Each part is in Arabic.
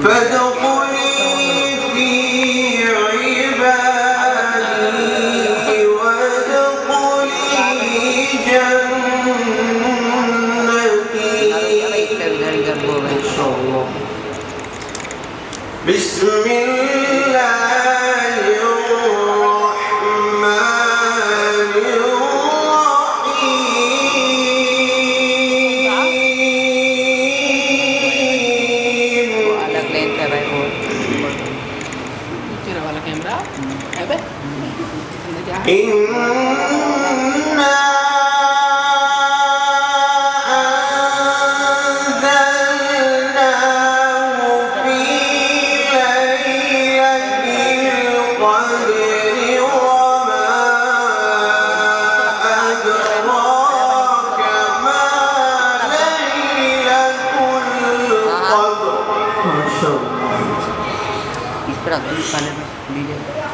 فادخلي في عبادي وادخلي جنتي. بسم الله الرحمن الرحيم. إنا أنزلناه في ليلة القدر وما أدراك ما ليلة القدر. ما شاء الله.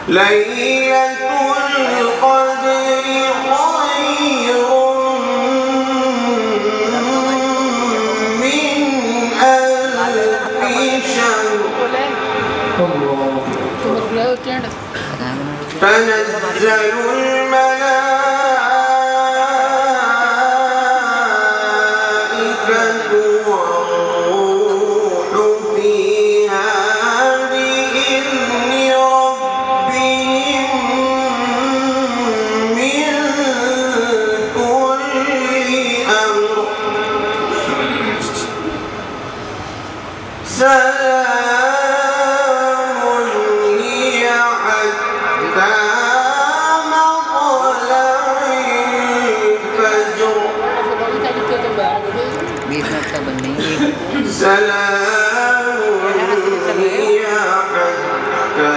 ليلة القدر خير من ألف شهر. تنزل الملائكة والروح فيها بإذن ربهم من كل أمر. سلام هي حتى مطلع الفجر. سلام هي حتى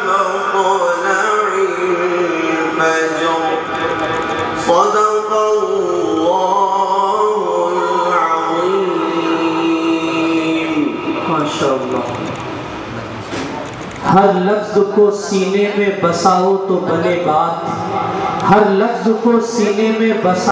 مطلع الفجر. صدق الله العظيم. ما شاء अल्लाह। हर लफ्ज को सीने में बसाओ तो बने बात, हर लफ्ज को सीने में बसा